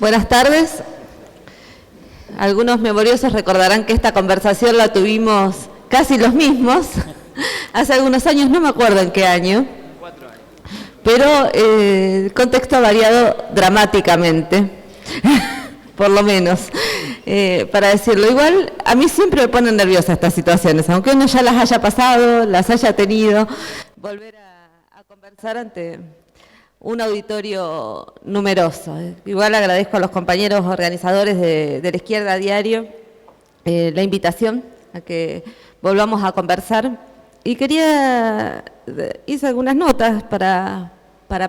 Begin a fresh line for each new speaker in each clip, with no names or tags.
Buenas tardes. Algunos memoriosos recordarán que esta conversación la tuvimos casi los mismos, hace algunos años, no me acuerdo en qué año,
4 años.
pero el contexto ha variado dramáticamente, por lo menos, para decirlo. Igual, a mí siempre me ponen nerviosa estas situaciones, aunque uno ya las haya pasado, las haya tenido, volver a conversar ante un auditorio numeroso. Igual agradezco a los compañeros organizadores de la Izquierda Diario la invitación a que volvamos a conversar. Y hice algunas notas para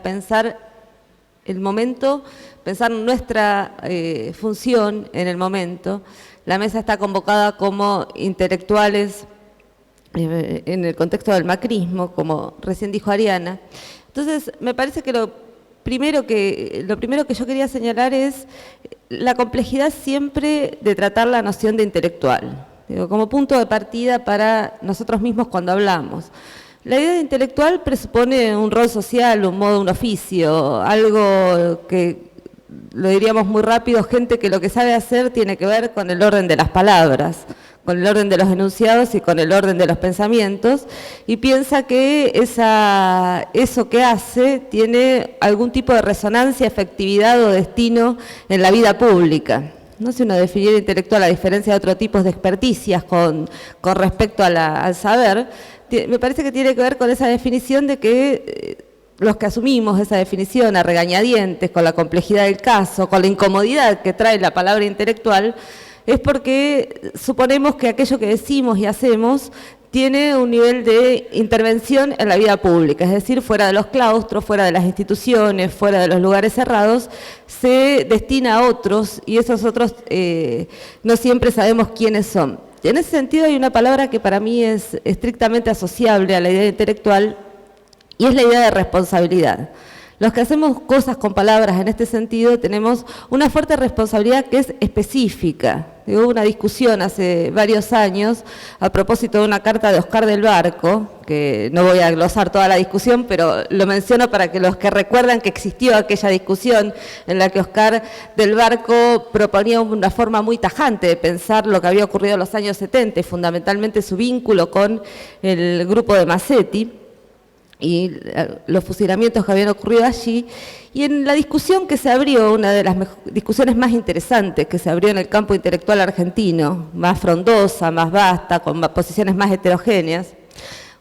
pensar el momento, pensar nuestra función en el momento. La mesa está convocada como intelectuales en el contexto del macrismo, como recién dijo Ariana. Entonces, me parece que lo primero que yo quería señalar es la complejidad siempre de tratar la noción de intelectual, como punto de partida para nosotros mismos cuando hablamos. La idea de intelectual presupone un rol social, un modo, un oficio, algo que, lo diríamos muy rápido, gente que lo que sabe hacer tiene que ver con el orden de las palabras, con el orden de los enunciados y con el orden de los pensamientos, y piensa que eso que hace tiene algún tipo de resonancia, efectividad o destino en la vida pública. No sé, uno definiera intelectual a diferencia de otros tipos de experticias con respecto al saber, me parece que tiene que ver con esa definición de que los que asumimos esa definición a regañadientes, con la complejidad del caso, con la incomodidad que trae la palabra intelectual, es porque suponemos que aquello que decimos y hacemos tiene un nivel de intervención en la vida pública, es decir, fuera de los claustros, fuera de las instituciones, fuera de los lugares cerrados, se destina a otros y esos otros no siempre sabemos quiénes son. En ese sentido hay una palabra que para mí es estrictamente asociable a la idea intelectual y es la idea de responsabilidad. Los que hacemos cosas con palabras en este sentido tenemos una fuerte responsabilidad que es específica. Hubo una discusión hace varios años a propósito de una carta de Oscar del Barco, que no voy a glosar toda la discusión, pero lo menciono para que los que recuerdan que existió aquella discusión en la que Oscar del Barco proponía una forma muy tajante de pensar lo que había ocurrido en los años 70 y fundamentalmente su vínculo con el grupo de Massetti y los fusilamientos que habían ocurrido allí, y en la discusión que se abrió, una de las discusiones más interesantes que se abrió en el campo intelectual argentino, más frondosa, más vasta, con posiciones más heterogéneas,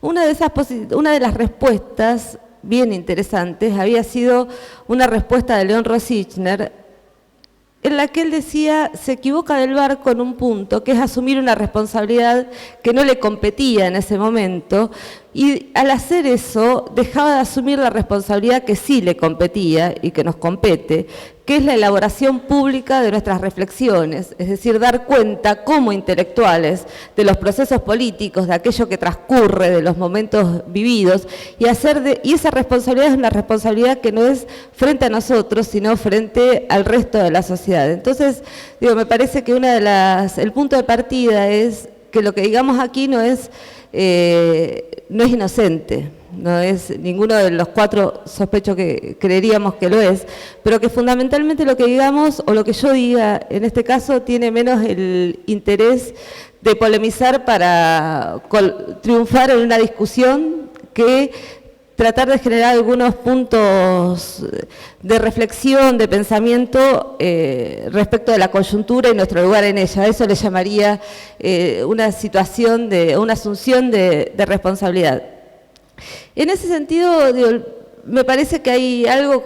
una de las respuestas bien interesantes había sido una respuesta de León Rosichner, en la que él decía, se equivoca del Barco en un punto, que es asumir una responsabilidad que no le competía en ese momento, y al hacer eso dejaba de asumir la responsabilidad que sí le competía y que nos compete, que es la elaboración pública de nuestras reflexiones, es decir, dar cuenta como intelectuales de los procesos políticos, de aquello que transcurre, de los momentos vividos, y esa responsabilidad es una responsabilidad que no es frente a nosotros, sino frente al resto de la sociedad. Entonces, me parece que el punto de partida es que lo que digamos aquí no es inocente, no es ninguno de los cuatro, sospecho que creeríamos que lo es, pero que fundamentalmente lo que digamos, o lo que yo diga en este caso, tiene menos el interés de polemizar para triunfar en una discusión que tratar de generar algunos puntos de reflexión, de pensamiento respecto de la coyuntura y nuestro lugar en ella. Eso le llamaría una asunción de responsabilidad. En ese sentido, me parece que hay algo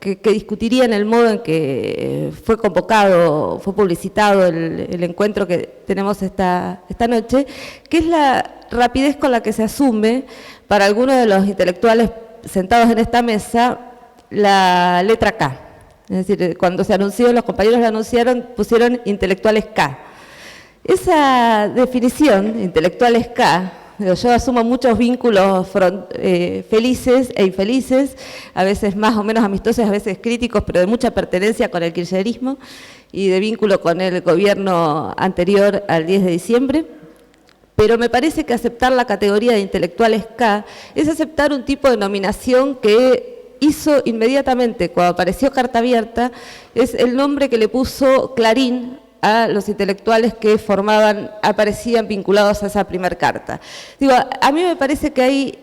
que discutiría en el modo en que fue convocado, fue publicitado el encuentro que tenemos esta noche, que es la rapidez con la que se asume para algunos de los intelectuales sentados en esta mesa la letra K. Es decir, cuando se anunció, los compañeros lo anunciaron, pusieron intelectuales K. Esa definición, intelectuales K, yo asumo muchos vínculos felices e infelices, a veces más o menos amistosos, a veces críticos, pero de mucha pertenencia con el kirchnerismo y de vínculo con el gobierno anterior al 10 de diciembre. Pero me parece que aceptar la categoría de intelectuales K es aceptar un tipo de nominación que hizo inmediatamente, cuando apareció Carta Abierta, es el nombre que le puso Clarín a los intelectuales que aparecían vinculados a esa primera carta. Digo, a mí me parece que hay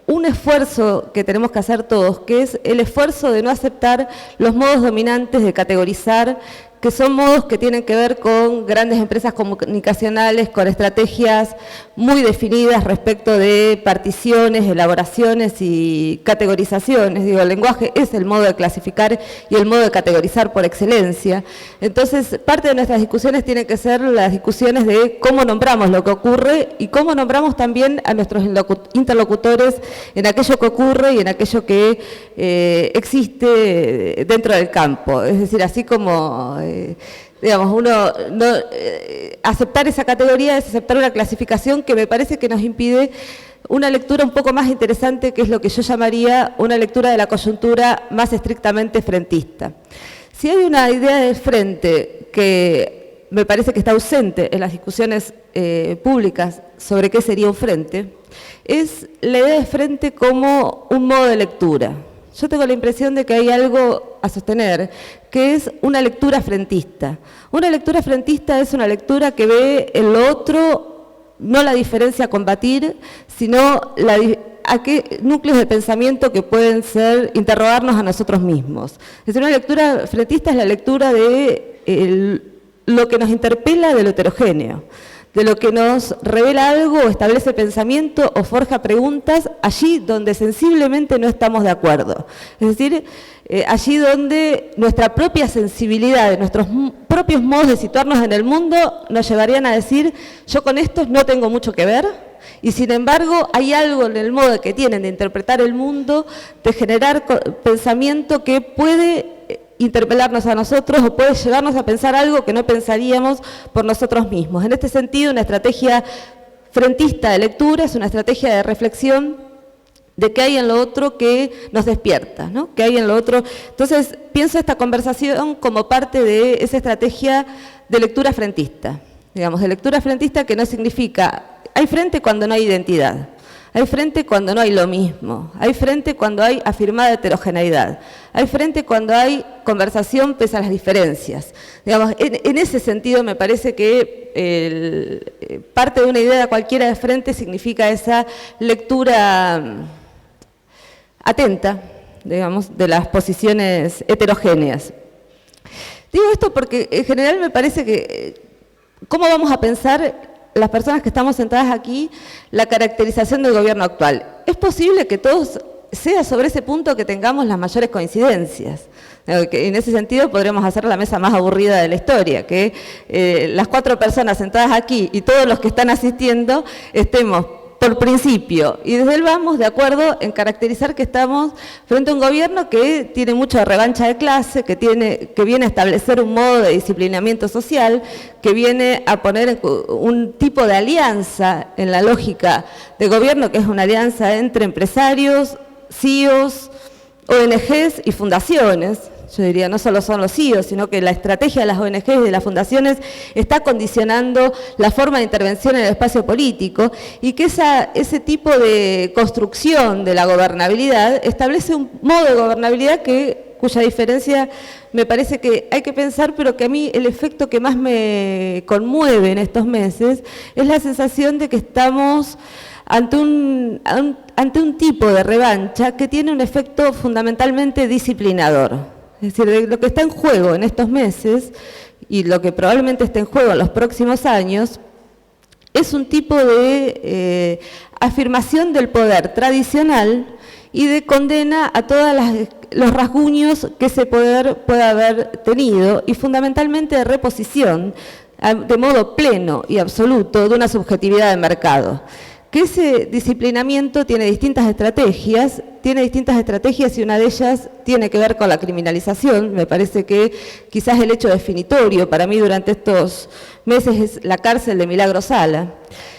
un esfuerzo que tenemos que hacer todos, que es el esfuerzo de no aceptar los modos dominantes de categorizar, que son modos que tienen que ver con grandes empresas comunicacionales, con estrategias muy definidas respecto de particiones, elaboraciones y categorizaciones. Digo, el lenguaje es el modo de clasificar y el modo de categorizar por excelencia. Entonces, parte de nuestras discusiones tienen que ser las discusiones de cómo nombramos lo que ocurre y cómo nombramos también a nuestros interlocutores en aquello que ocurre y en aquello que existe dentro del campo. Es decir, así como digamos, aceptar esa categoría es aceptar una clasificación que me parece que nos impide una lectura un poco más interesante, que es lo que yo llamaría una lectura de la coyuntura más estrictamente frentista. Si hay una idea de frente que me parece que está ausente en las discusiones públicas sobre qué sería un frente, es la idea de frente como un modo de lectura. Yo tengo la impresión de que hay algo a sostener, que es una lectura frentista. Una lectura frentista es una lectura que ve en lo otro no la diferencia a combatir, sino a qué núcleos de pensamiento que pueden ser interrogarnos a nosotros mismos. Es decir, una lectura frentista es la lectura de lo que nos interpela de lo heterogéneo, de lo que nos revela algo o establece pensamiento o forja preguntas allí donde sensiblemente no estamos de acuerdo. Es decir, allí donde nuestra propia sensibilidad, nuestros propios modos de situarnos en el mundo nos llevarían a decir, yo con esto no tengo mucho que ver, y sin embargo hay algo en el modo que tienen de interpretar el mundo, de generar pensamiento que puede interpelarnos a nosotros o puede llevarnos a pensar algo que no pensaríamos por nosotros mismos. En este sentido, una estrategia frentista de lectura es una estrategia de reflexión de qué hay en lo otro que nos despierta, ¿no? ¿Qué hay en lo otro? Entonces, pienso esta conversación como parte de esa estrategia de lectura frentista. Digamos, de lectura frentista que no significa, hay frente cuando no hay identidad. Hay frente cuando no hay lo mismo, hay frente cuando hay afirmada heterogeneidad, hay frente cuando hay conversación pese a las diferencias. Digamos, en ese sentido me parece que parte de una idea cualquiera de frente significa esa lectura atenta, digamos, de las posiciones heterogéneas. Digo esto porque en general me parece que, ¿cómo vamos a pensar las personas que estamos sentadas aquí, la caracterización del gobierno actual? Es posible que todos sea sobre ese punto que tengamos las mayores coincidencias. En ese sentido podremos hacer la mesa más aburrida de la historia, que las 4 personas sentadas aquí y todos los que están asistiendo estemos por principio y desde el vamos de acuerdo en caracterizar que estamos frente a un gobierno que tiene mucha revancha de clase, que viene a establecer un modo de disciplinamiento social, que viene a poner un tipo de alianza en la lógica de gobierno, que es una alianza entre empresarios, CEOs, ONGs y fundaciones. Yo diría, no solo son los CEOs, sino que la estrategia de las ONGs y de las fundaciones está condicionando la forma de intervención en el espacio político y que ese tipo de construcción de la gobernabilidad establece un modo de gobernabilidad cuya diferencia me parece que hay que pensar, pero que a mí el efecto que más me conmueve en estos meses es la sensación de que estamos ante un tipo de revancha que tiene un efecto fundamentalmente disciplinador. Es decir, lo que está en juego en estos meses y lo que probablemente esté en juego en los próximos años es un tipo de afirmación del poder tradicional y de condena a todos los rasguños que ese poder pueda haber tenido y fundamentalmente de reposición de modo pleno y absoluto de una subjetividad de mercado. Que ese disciplinamiento tiene distintas estrategias y una de ellas tiene que ver con la criminalización. Me parece que quizás el hecho definitorio para mí durante estos meses es la cárcel de Milagro Sala,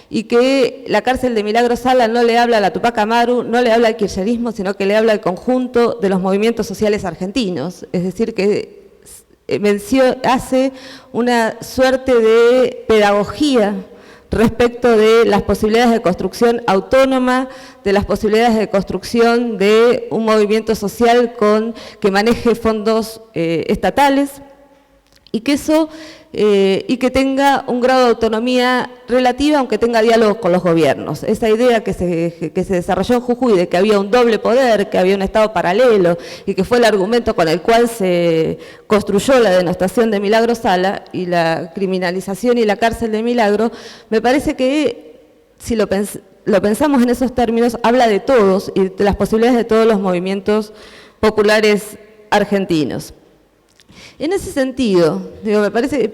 y que la cárcel de Milagro Sala no le habla a la Tupac Amaru, no le habla al kirchnerismo, sino que le habla al conjunto de los movimientos sociales argentinos. Es decir, que hace una suerte de pedagogía respecto de las posibilidades de construcción autónoma, de las posibilidades de construcción de un movimiento social que maneje fondos estatales, y que eso y que tenga un grado de autonomía relativa, aunque tenga diálogos con los gobiernos. Esa idea que se desarrolló en Jujuy de que había un doble poder, que había un Estado paralelo, y que fue el argumento con el cual se construyó la denostación de Milagro Sala y la criminalización y la cárcel de Milagro, me parece que, si lo pensamos en esos términos, habla de todos y de las posibilidades de todos los movimientos populares argentinos. En ese sentido, me parece,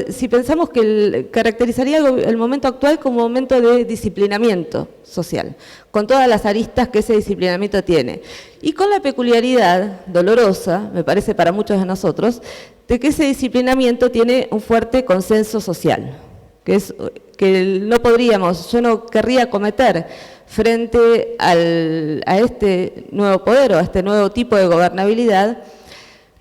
si pensamos que caracterizaría el momento actual como un momento de disciplinamiento social, con todas las aristas que ese disciplinamiento tiene, y con la peculiaridad dolorosa, me parece para muchos de nosotros, de que ese disciplinamiento tiene un fuerte consenso social, que no podríamos, yo no querría cometer frente a este nuevo poder o a este nuevo tipo de gobernabilidad.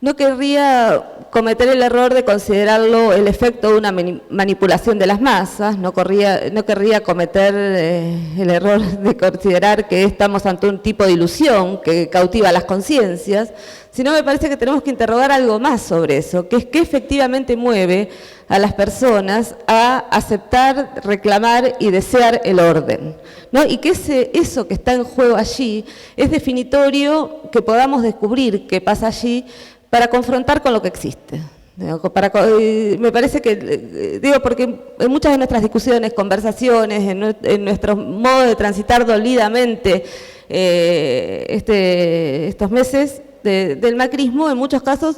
No querría cometer el error de considerarlo el efecto de una manipulación de las masas, no querría cometer el error de considerar que estamos ante un tipo de ilusión que cautiva las conciencias, sino me parece que tenemos que interrogar algo más sobre eso, que es qué efectivamente mueve a las personas a aceptar, reclamar y desear el orden, ¿no? Y que eso que está en juego allí es definitorio que podamos descubrir qué pasa allí, para confrontar con lo que existe. Me parece que, porque en muchas de nuestras discusiones, conversaciones, en nuestro modo de transitar dolidamente estos meses del macrismo, en muchos casos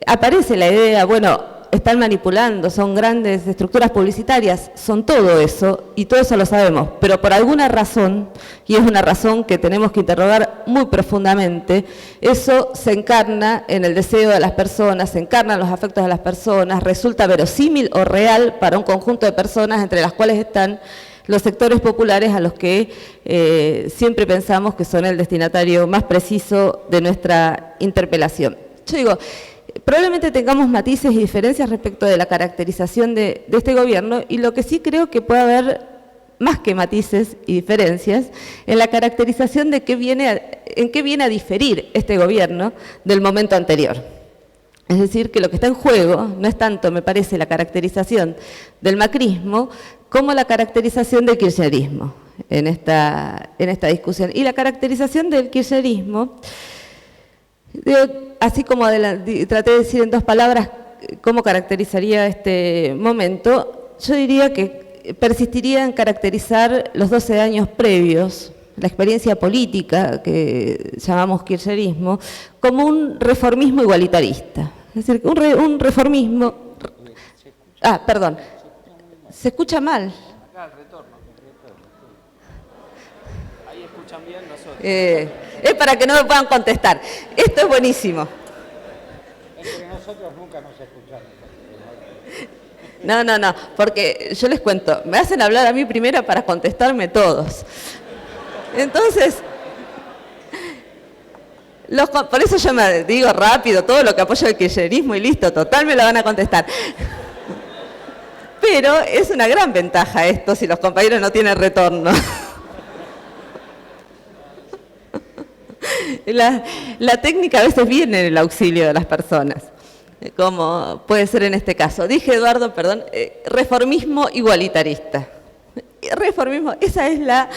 aparece la idea, bueno, están manipulando, son grandes estructuras publicitarias, son todo eso, y todo eso lo sabemos, pero por alguna razón, y es una razón que tenemos que interrogar muy profundamente, eso se encarna en el deseo de las personas, se encarna en los afectos de las personas, resulta verosímil o real para un conjunto de personas, entre las cuales están los sectores populares a los que siempre pensamos que son el destinatario más preciso de nuestra interpelación. Yo digo, probablemente tengamos matices y diferencias respecto de la caracterización de este gobierno, y lo que sí creo que puede haber más que matices y diferencias en la caracterización de en qué viene a diferir este gobierno del momento anterior. Es decir, que lo que está en juego no es tanto, me parece, la caracterización del macrismo como la caracterización del kirchnerismo en esta discusión. Y la caracterización del kirchnerismo, así como traté de decir en dos palabras cómo caracterizaría este momento, yo diría que persistiría en caracterizar los 12 años previos, la experiencia política que llamamos kirchnerismo, como un reformismo igualitarista. Es decir, un reformismo... Ah, perdón. ¿Se escucha mal?
Acá el retorno. Ahí escuchan bien nosotros.
Es para que no me puedan contestar. Esto es buenísimo.
Entre nosotros nunca nos escuchamos.
No, porque yo les cuento, me hacen hablar a mí primero para contestarme todos. Entonces, por eso yo me digo rápido todo lo que apoya el kirchnerismo y listo, total me lo van a contestar. Pero es una gran ventaja esto si los compañeros no tienen retorno. La técnica a veces viene en el auxilio de las personas, como puede ser en este caso. Dije, Eduardo, perdón, reformismo igualitarista. Reformismo, esa es la...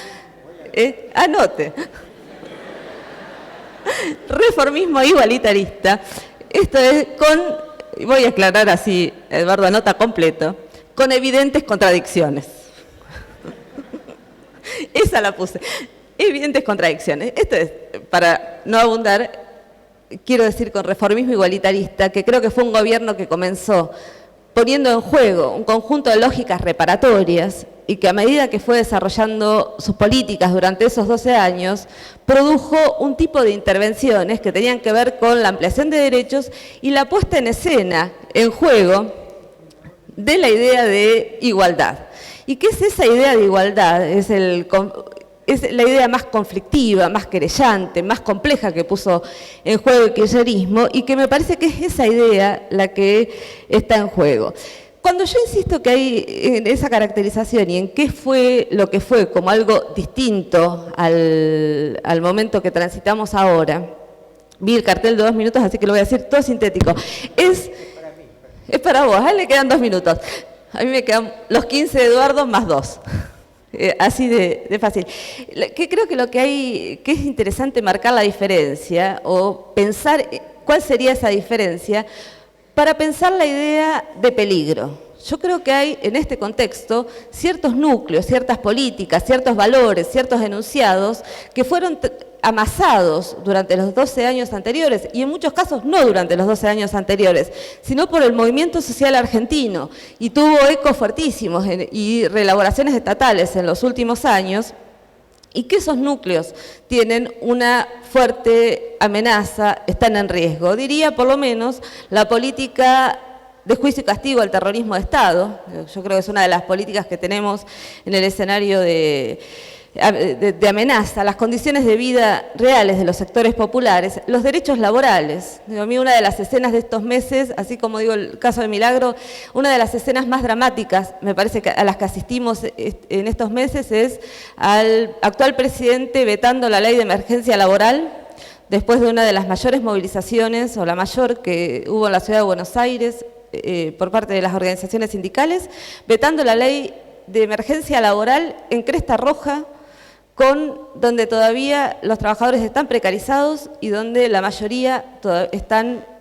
anote. Reformismo igualitarista. Esto es voy a aclarar así, Eduardo, anota completo, con evidentes contradicciones. Esa la puse. Evidentes contradicciones. Esto es, para no abundar, quiero decir con reformismo igualitarista, que creo que fue un gobierno que comenzó poniendo en juego un conjunto de lógicas reparatorias y que a medida que fue desarrollando sus políticas durante esos 12 años, produjo un tipo de intervenciones que tenían que ver con la ampliación de derechos y la puesta en escena, en juego, de la idea de igualdad. ¿Y qué es esa idea de igualdad? Es la idea más conflictiva, más querellante, más compleja que puso en juego el kirchnerismo, y que me parece que es esa idea la que está en juego. Cuando yo insisto que hay en esa caracterización y en qué fue lo que fue como algo distinto al momento que transitamos ahora, vi el cartel de 2 minutos, así que lo voy a decir todo sintético. Es para vos, le quedan 2 minutos. A mí me quedan los 15 de Eduardo más 2. Así de fácil. Que creo que lo que hay, que es interesante marcar la diferencia o pensar cuál sería esa diferencia para pensar la idea de peligro. Yo creo que hay en este contexto ciertos núcleos, ciertas políticas, ciertos valores, ciertos enunciados que fueron amasados durante los 12 años anteriores, y en muchos casos no durante los 12 años anteriores, sino por el movimiento social argentino, y tuvo ecos fuertísimos y reelaboraciones estatales en los últimos años, y que esos núcleos tienen una fuerte amenaza, están en riesgo. Diría, por lo menos, la política de juicio y castigo al terrorismo de Estado. Yo creo que es una de las políticas que tenemos en el escenario de amenaza, las condiciones de vida reales de los sectores populares, los derechos laborales. A mí una de las escenas de estos meses, así como digo el caso de Milagro, una de las escenas más dramáticas, me parece, que a las que asistimos en estos meses es al actual presidente vetando la ley de emergencia laboral, después de una de las mayores movilizaciones, o la mayor que hubo en la ciudad de Buenos Aires, por parte de las organizaciones sindicales, vetando la ley de emergencia laboral en Cresta Roja, donde todavía los trabajadores están precarizados y donde la mayoría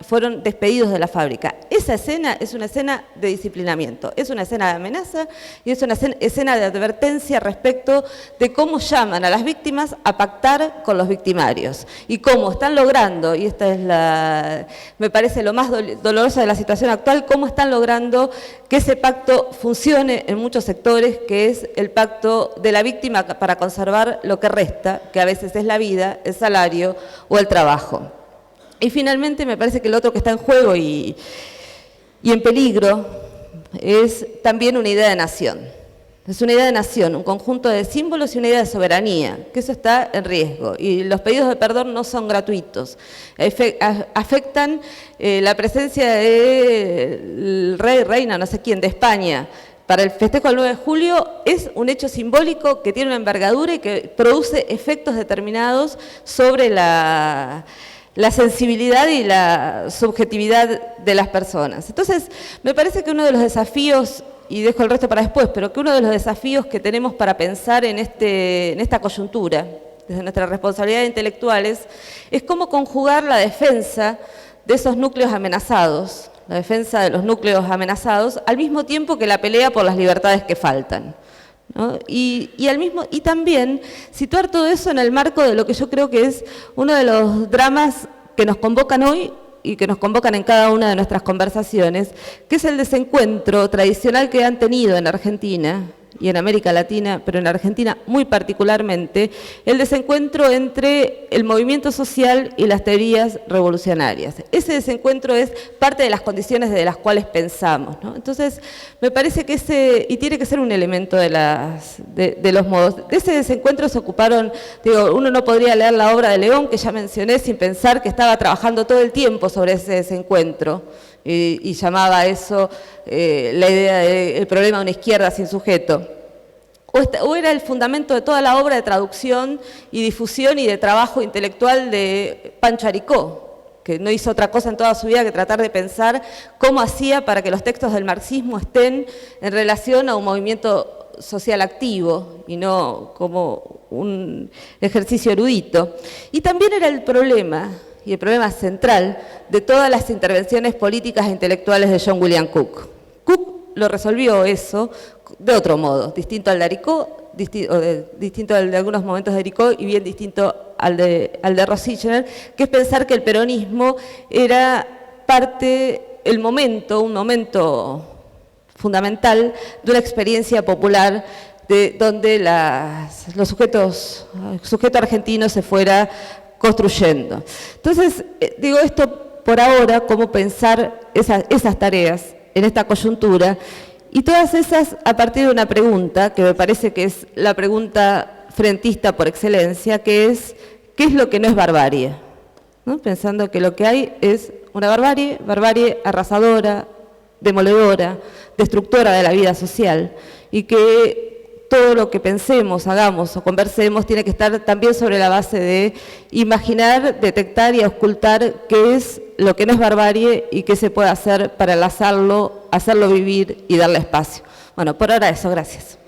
fueron despedidos de la fábrica. Esa escena es una escena de disciplinamiento, es una escena de amenaza y es una escena de advertencia respecto de cómo llaman a las víctimas a pactar con los victimarios y cómo están logrando, y esta es me parece lo más doloroso de la situación actual, cómo están logrando que ese pacto funcione en muchos sectores, que es el pacto de la víctima para conservar lo que resta, que a veces es la vida, el salario o el trabajo. Y finalmente me parece que lo otro que está en juego y en peligro es también una idea de nación. Es una idea de nación, un conjunto de símbolos y una idea de soberanía, que eso está en riesgo. Y los pedidos de perdón no son gratuitos. Afectan la presencia del rey, reina, no sé quién, de España, para el festejo del 9 de julio, es un hecho simbólico que tiene una envergadura y que produce efectos determinados sobre la sensibilidad y la subjetividad de las personas. Entonces, me parece que uno de los desafíos, y dejo el resto para después, pero que uno de los desafíos que tenemos para pensar en esta coyuntura, desde nuestra responsabilidad intelectuales, es cómo conjugar la defensa de esos núcleos amenazados, la defensa de los núcleos amenazados, al mismo tiempo que la pelea por las libertades que faltan, ¿no? Y también situar todo eso en el marco de lo que yo creo que es uno de los dramas que nos convocan hoy y que nos convocan en cada una de nuestras conversaciones, que es el desencuentro tradicional que han tenido en Argentina y en América Latina, pero en Argentina muy particularmente, el desencuentro entre el movimiento social y las teorías revolucionarias. Ese desencuentro es parte de las condiciones de las cuales pensamos, ¿no? Entonces, me parece que y tiene que ser un elemento de los modos. De ese desencuentro se ocuparon, uno no podría leer la obra de León, que ya mencioné, sin pensar que estaba trabajando todo el tiempo sobre ese desencuentro. Y llamaba a eso la idea del problema de una izquierda sin sujeto. O era el fundamento de toda la obra de traducción y difusión y de trabajo intelectual de Pancho Aricó, que no hizo otra cosa en toda su vida que tratar de pensar cómo hacía para que los textos del marxismo estén en relación a un movimiento social activo y no como un ejercicio erudito. Y también era el problema, y el problema central, de todas las intervenciones políticas e intelectuales de John William Cook. Cook lo resolvió eso de otro modo, distinto al de Aricó, distinto al de algunos momentos de Aricó y bien distinto al de Rosichner, que es pensar que el peronismo era un momento fundamental de una experiencia popular donde los sujetos argentinos se fuera construyendo. Entonces, digo esto por ahora, cómo pensar esas tareas en esta coyuntura, y todas esas a partir de una pregunta, que me parece que es la pregunta frentista por excelencia, que es, ¿qué es lo que no es barbarie? ¿No? Pensando que lo que hay es una barbarie arrasadora, demoledora, destructora de la vida social, y que todo lo que pensemos, hagamos o conversemos tiene que estar también sobre la base de imaginar, detectar y ocultar qué es lo que no es barbarie y qué se puede hacer para enlazarlo, hacerlo vivir y darle espacio. Bueno, por ahora eso, gracias.